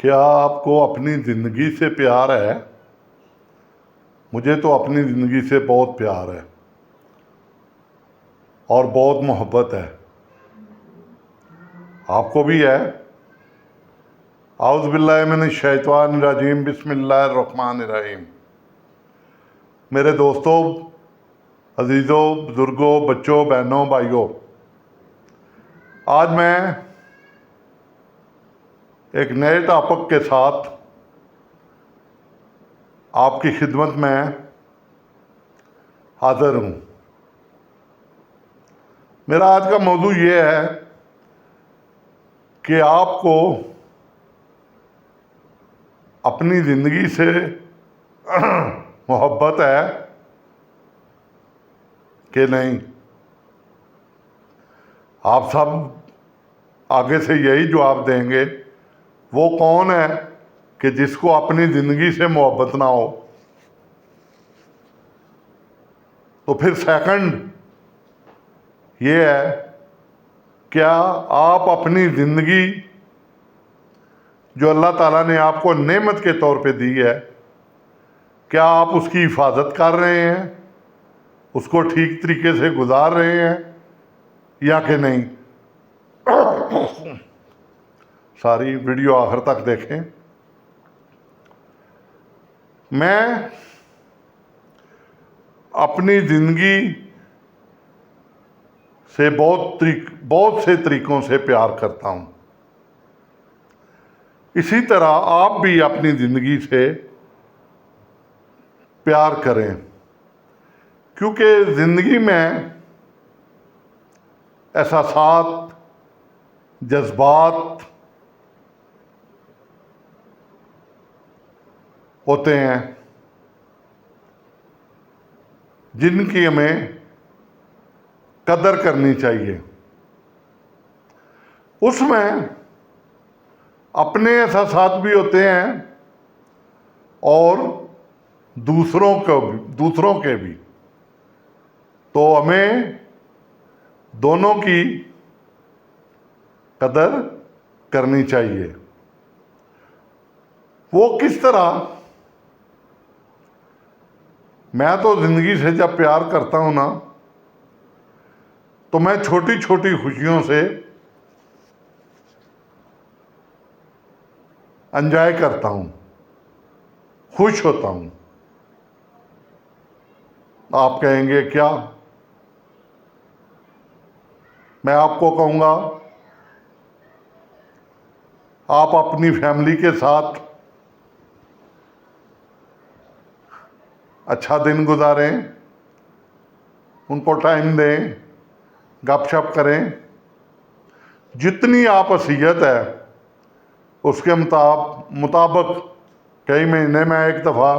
کیا آپ کو اپنی زندگی سے پیار ہے؟ مجھے تو اپنی زندگی سے بہت پیار ہے اور بہت محبت ہے۔ آپ کو بھی ہے؟ اعوذ باللہ من الشیطان الرجیم، بسم اللہ الرحمن الرحیم۔ میرے دوستوں، عزیزوں، بزرگوں، بچوں، بہنوں، بھائیوں، آج میں ایک نئے ٹاپک کے ساتھ آپ کی خدمت میں حاضر ہوں۔ میرا آج کا موضوع یہ ہے کہ آپ کو اپنی زندگی سے محبت ہے کہ نہیں؟ آپ سب آگے سے یہی جواب دیں گے۔ وہ کون ہے کہ جس کو اپنی زندگی سے محبت نہ ہو؟ تو پھر سیکنڈ یہ ہے، کیا آپ اپنی زندگی جو اللہ تعالیٰ نے آپ کو نعمت کے طور پہ دی ہے، کیا آپ اس کی حفاظت کر رہے ہیں، اس کو ٹھیک طریقے سے گزار رہے ہیں یا کہ نہیں؟ ساری ویڈیو آخر تک دیکھیں۔ میں اپنی زندگی سے بہت سے طریقوں سے پیار کرتا ہوں۔ اسی طرح آپ بھی اپنی زندگی سے پیار کریں، کیونکہ زندگی میں احساسات، جذبات ہوتے ہیں جن کی ہمیں قدر کرنی چاہیے۔ اس میں اپنے احساسات بھی ہوتے ہیں اور دوسروں کے بھی، تو ہمیں دونوں کی قدر کرنی چاہیے۔ وہ کس طرح؟ میں تو زندگی سے جب پیار کرتا ہوں نا، تو میں چھوٹی چھوٹی خوشیوں سے انجوائے کرتا ہوں، خوش ہوتا ہوں۔ آپ کہیں گے کیا؟ میں آپ کو کہوں گا، آپ اپنی فیملی کے ساتھ اچھا دن گزاریں، ان کو ٹائم دیں، گپ شپ کریں۔ جتنی آپسیت ہے اس کے مطابق کئی مہینے میں ایک دفعہ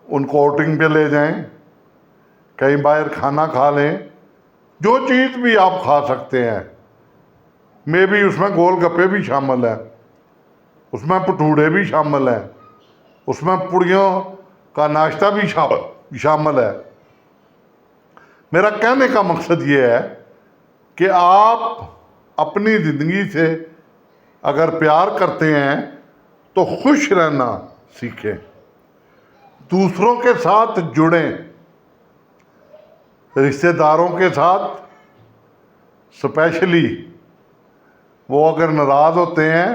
ان کو آؤٹنگ پہ لے جائیں، کہیں باہر کھانا کھا لیں، جو چیز بھی آپ کھا سکتے ہیں۔ میں بھی اس میں گول گپے بھی شامل ہیں، اس میں بھٹورے بھی شامل ہیں، اس میں پوڑیوں کا ناشتہ بھی شامل ہے۔ میرا کہنے کا مقصد یہ ہے کہ آپ اپنی زندگی سے اگر پیار کرتے ہیں تو خوش رہنا سیکھیں، دوسروں کے ساتھ جڑیں، رشتہ داروں کے ساتھ اسپیشلی۔ وہ اگر ناراض ہوتے ہیں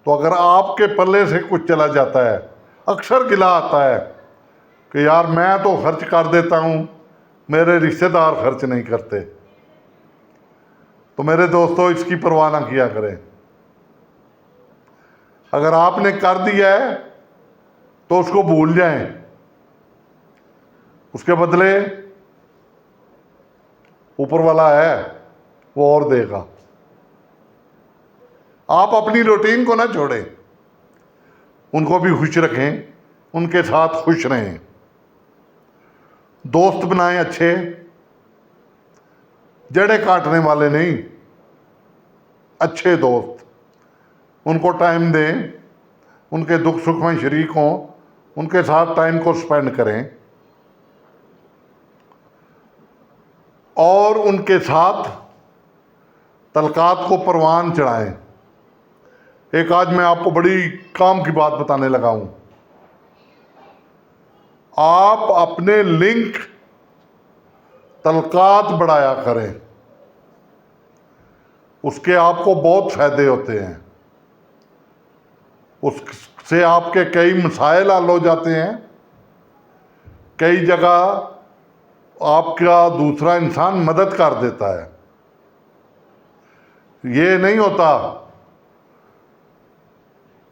تو اگر آپ کے پلے سے کچھ چلا جاتا ہے، اکثر گلہ آتا ہے کہ یار میں تو خرچ کر دیتا ہوں، میرے رشتہ دار خرچ نہیں کرتے۔ تو میرے دوستو، اس کی پرواہ نہ کیا کریں۔ اگر آپ نے کر دیا ہے تو اس کو بھول جائیں، اس کے بدلے اوپر والا ہے، وہ اور دے گا۔ آپ اپنی روٹین کو نہ چھوڑیں، ان کو بھی خوش رکھیں، ان کے ساتھ خوش رہیں۔ دوست بنائیں اچھے، جڑیں کاٹنے والے نہیں، اچھے دوست۔ ان کو ٹائم دیں، ان کے دکھ سکھ میں شریک ہوں، ان کے ساتھ ٹائم کو سپینڈ کریں اور ان کے ساتھ تعلقات کو پروان چڑھائیں۔ ایک آج میں آپ کو بڑی کام کی بات بتانے لگا ہوں. آپ اپنے لنک تعلقات بڑھایا کریں، اس کے آپ کو بہت فائدے ہوتے ہیں. اس سے آپ کے کئی مسائل حل ہو جاتے ہیں. کئی جگہ آپ کا دوسرا انسان مدد کر دیتا ہے. یہ نہیں ہوتا.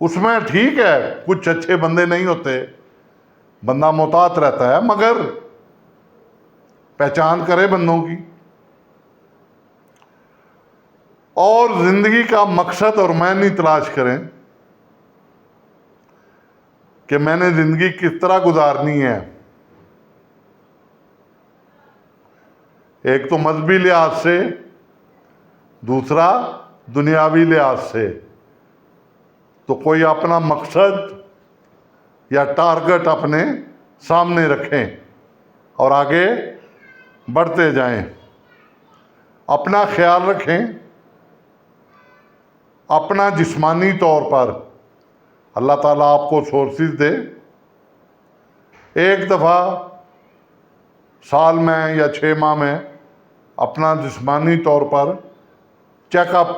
اس میں ٹھیک ہے کچھ اچھے بندے نہیں ہوتے، بندہ محتاط رہتا ہے، مگر پہچان کرے بندوں کی. اور زندگی کا مقصد اور معنی تلاش کریں کہ میں نے زندگی کس طرح گزارنی ہے. ایک تو مذہبی لحاظ سے، دوسرا دنیاوی لحاظ سے. تو کوئی اپنا مقصد یا ٹارگٹ اپنے سامنے رکھیں اور آگے بڑھتے جائیں. اپنا خیال رکھیں. اپنا جسمانی طور پر اللہ تعالیٰ آپ کو سورسز دے. ایک دفعہ سال میں یا 6 ماہ میں اپنا جسمانی طور پر چیک اپ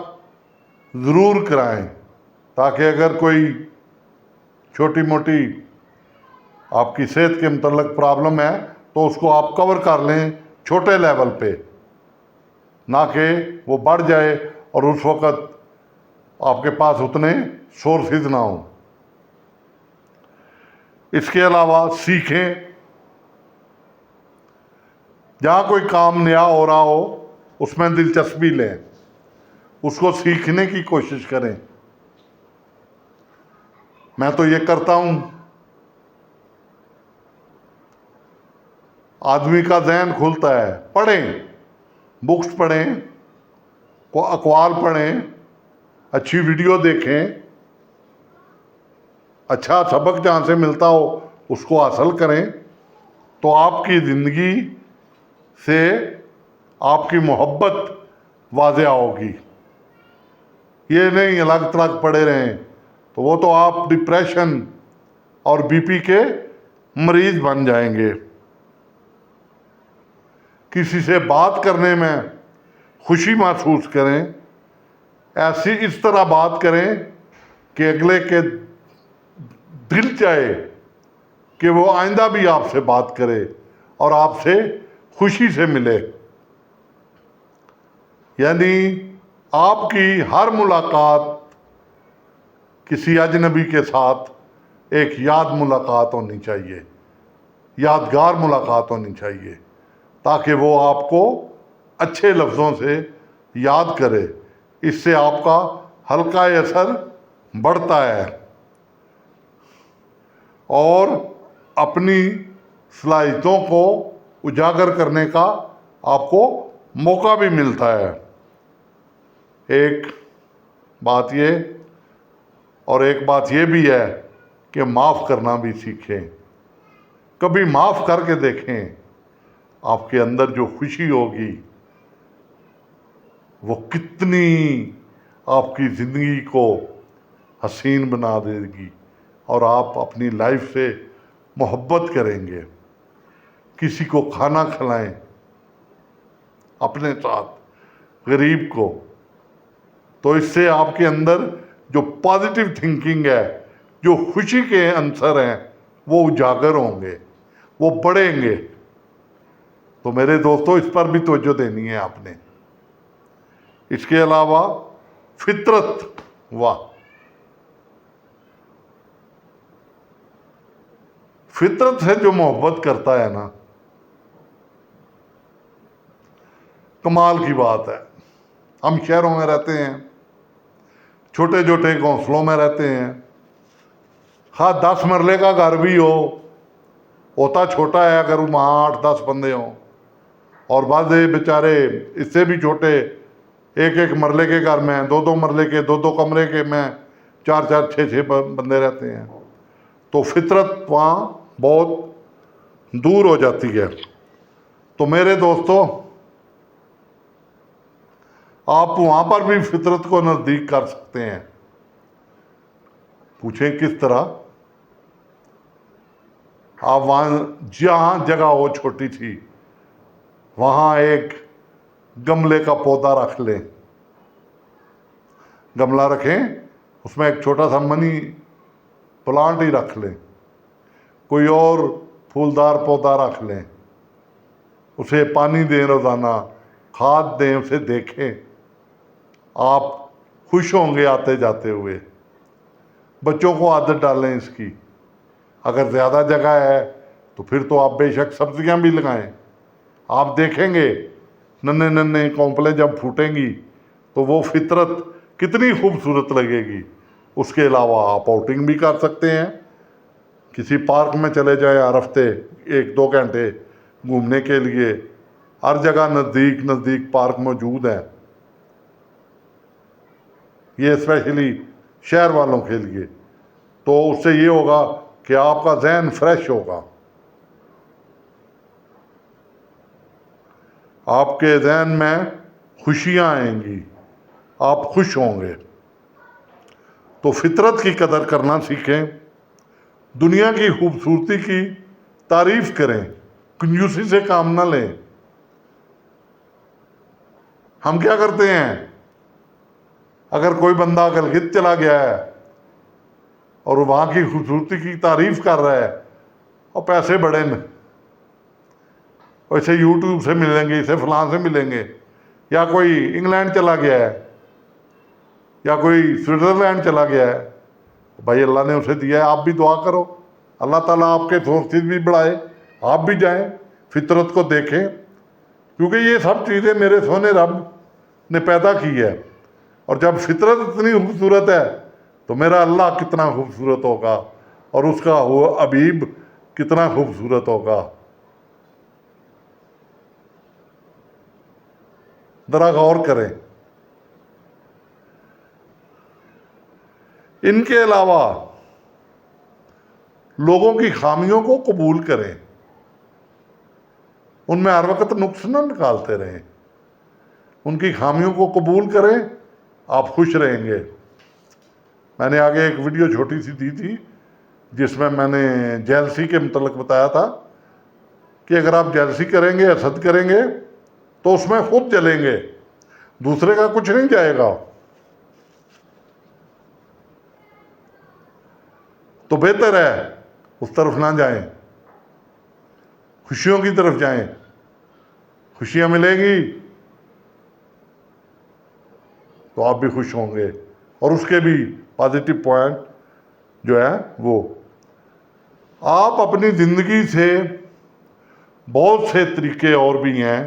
ضرور کرائیں، تاکہ اگر کوئی چھوٹی موٹی آپ کی صحت کے متعلق پرابلم ہے تو اس کو آپ کور کر لیں چھوٹے لیول پہ، نہ کہ وہ بڑھ جائے اور اس وقت آپ کے پاس اتنے سورسز نہ ہوں. اس کے علاوہ سیکھیں. جہاں کوئی کام نیا ہو رہا ہو اس میں دلچسپی لیں، اس کو سیکھنے کی کوشش کریں. میں تو یہ کرتا ہوں. آدمی کا ذہن کھلتا ہے. پڑھیں، بکس پڑھیں، اقوال پڑھیں، اچھی ویڈیو دیکھیں، اچھا سبق جہاں سے ملتا ہو اس کو حاصل کریں، تو آپ کی زندگی سے آپ کی محبت واضح ہوگی. یہ نہیں الگ تھلگ پڑے رہیں تو وہ تو آپ ڈپریشن اور بی پی کے مریض بن جائیں گے. کسی سے بات کرنے میں خوشی محسوس کریں. اس طرح بات کریں کہ اگلے کے دل چاہے کہ وہ آئندہ بھی آپ سے بات کرے اور آپ سے خوشی سے ملے. یعنی آپ کی ہر ملاقات کسی اجنبی کے ساتھ ایک یاد ملاقات ہونی چاہیے، یادگار ملاقات ہونی چاہیے، تاکہ وہ آپ کو اچھے لفظوں سے یاد کرے. اس سے آپ کا ہلکا اثر بڑھتا ہے اور اپنی صلاحیتوں کو اجاگر کرنے کا آپ کو موقع بھی ملتا ہے. ایک بات یہ اور ایک بات یہ بھی ہے کہ معاف کرنا بھی سیکھیں. کبھی معاف کر کے دیکھیں، آپ کے اندر جو خوشی ہوگی وہ کتنی آپ کی زندگی کو حسین بنا دے گی، اور آپ اپنی لائف سے محبت کریں گے. کسی کو کھانا کھلائیں اپنے ساتھ، غریب کو، تو اس سے آپ کے اندر جو پازیٹیو تھنکنگ ہے، جو خوشی کے عنصر ہیں، وہ اجاگر ہوں گے، وہ بڑھیں گے. تو میرے دوستو اس پر بھی توجہ دینی ہے آپ نے. اس کے علاوہ فطرت، واہ، فطرت سے جو محبت کرتا ہے نا، کمال کی بات ہے. ہم شہروں میں رہتے ہیں، چھوٹے چھوٹے گھونسلوں میں رہتے ہیں. ہاں 10 مرلے کا گھر بھی ہوتا چھوٹا ہے اگر وہاں 8-10 بندے ہوں، اور بعض بیچارے اس سے بھی چھوٹے 1-1 مرلے کے گھر میں، 2-2 مرلے کے، 2-2 کمرے کے میں 4-4 6-6 بندے رہتے ہیں. تو فطرت وہاں بہت دور ہو جاتی ہے. تو میرے دوستو آپ وہاں پر بھی فطرت کو نزدیک کر سکتے ہیں. پوچھیں کس طرح؟ آپ وہاں جہاں جگہ ہو چھوٹی سی وہاں ایک گملے کا پودا رکھ لیں، گملہ رکھیں، اس میں ایک چھوٹا سا منی پلانٹ ہی رکھ لیں، کوئی اور پھولدار پودا رکھ لیں، اسے پانی دیں روزانہ، کھاد دیں، اسے دیکھیں، آپ خوش ہوں گے آتے جاتے ہوئے۔ بچوں کو عادت ڈالیں اس کی۔ اگر زیادہ جگہ ہے تو پھر تو آپ بے شک سبزیاں بھی لگائیں، آپ دیکھیں گے ننے ننے کونپلیں جب پھوٹیں گی تو وہ فطرت کتنی خوبصورت لگے گی۔ اس کے علاوہ آپ آؤٹنگ بھی کر سکتے ہیں، کسی پارک میں چلے جائیں، ہر ہفتے 1-2 گھنٹے گھومنے کے لیے، ہر جگہ نزدیک نزدیک پارک موجود ہیں، یہ اسپیشلی شہر والوں کے لیے۔ تو اس سے یہ ہوگا کہ آپ کا ذہن فریش ہوگا، آپ کے ذہن میں خوشیاں آئیں گی، آپ خوش ہوں گے۔ تو فطرت کی قدر کرنا سیکھیں، دنیا کی خوبصورتی کی تعریف کریں، کنجوسی سے کام نہ لیں۔ ہم کیا کرتے ہیں؟ اگر کوئی بندہ گلگت چلا گیا ہے اور وہاں کی خوبصورتی کی تعریف کر رہا ہے اور پیسے بڑے نا، اسے یوٹیوب سے ملیں گے، اسے فلاں سے ملیں گے، یا کوئی انگلینڈ چلا گیا ہے یا کوئی سوئٹزرلینڈ چلا گیا ہے، بھائی اللہ نے اسے دیا ہے، آپ بھی دعا کرو، اللہ تعالیٰ آپ کے سورسز بھی بڑھائے، آپ بھی جائیں، فطرت کو دیکھیں، کیونکہ یہ سب چیزیں میرے سونے رب نے پیدا کی ہے، اور جب فطرت اتنی خوبصورت ہے تو میرا اللہ کتنا خوبصورت ہوگا، اور اس کا وہ حبیب کتنا خوبصورت ہوگا۔ ذرا غور کریں۔ ان کے علاوہ لوگوں کی خامیوں کو قبول کریں، ان میں ہر وقت نقص نہ نکالتے رہیں، ان کی خامیوں کو قبول کریں، آپ خوش رہیں گے۔ میں نے آگے ایک ویڈیو چھوٹی سی دی تھی جس میں نے جیلسی کے متعلق بتایا تھا کہ اگر آپ جیلسی کریں گے، حسد کریں گے تو اس میں خود جلیں گے، دوسرے کا کچھ نہیں جائے گا۔ تو بہتر ہے اس طرف نہ جائیں، خوشیوں کی طرف جائیں، خوشیاں ملیں گی تو آپ بھی خوش ہوں گے، اور اس کے بھی پازیٹیو پوائنٹ جو ہے وہ آپ اپنی زندگی سے بہت سے طریقے اور بھی ہیں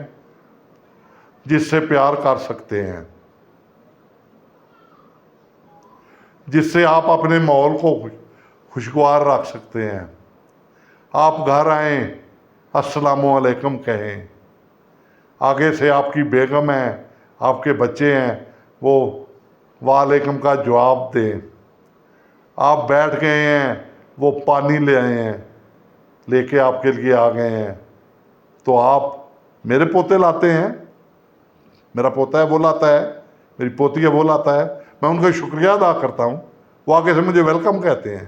جس سے پیار کر سکتے ہیں، جس سے آپ اپنے ماحول کو خوشگوار رکھ سکتے ہیں۔ آپ گھر آئیں، السلام علیکم کہیں، آگے سے آپ کی بیگم ہے، آپ کے بچے ہیں، وہ وعلیکم کا جواب دیں۔ آپ بیٹھ گئے ہیں، وہ پانی لے آئے ہیں، لے کے آپ کے لیے آ گئے ہیں، تو آپ، میرے پوتے لاتے ہیں، میرا پوتا ہے وہ لاتا ہے، میری پوتی ہے وہ لاتا ہے، میں ان کا شکریہ ادا کرتا ہوں، وہ آگے سے مجھے ویلکم کہتے ہیں۔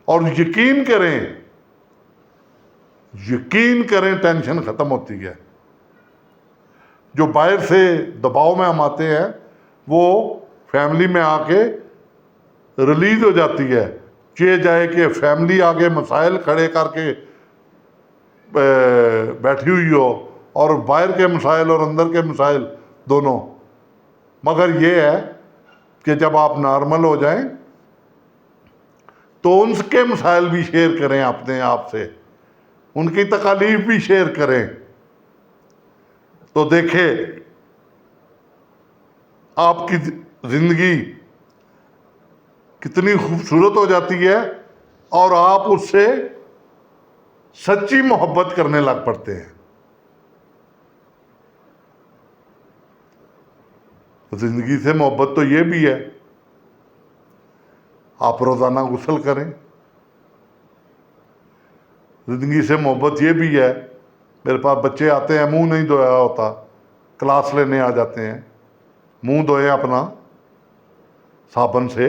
اور یقین کریں ٹینشن ختم ہوتی ہے۔ جو باہر سے دباؤ میں ہم آتے ہیں وہ فیملی میں آ کے ریلیز ہو جاتی ہے۔ یہ جائے کہ فیملی آگے مسائل کھڑے کر کے بیٹھی ہوئی ہو، اور باہر کے مسائل اور اندر کے مسائل دونوں، مگر یہ ہے کہ جب آپ نارمل ہو جائیں تو ان کے مسائل بھی شیئر کریں اپنے آپ سے، ان کی تکالیف بھی شیئر کریں، تو دیکھیں آپ کی زندگی کتنی خوبصورت ہو جاتی ہے، اور آپ اس سے سچی محبت کرنے لگ پڑتے ہیں۔ زندگی سے محبت تو یہ بھی ہے، آپ روزانہ غسل کریں۔ زندگی سے محبت یہ بھی ہے، میرے پاس بچے آتے ہیں منہ نہیں دھویا ہوتا، کلاس لینے آ جاتے ہیں، منہ دھوئیں اپنا صابن سے،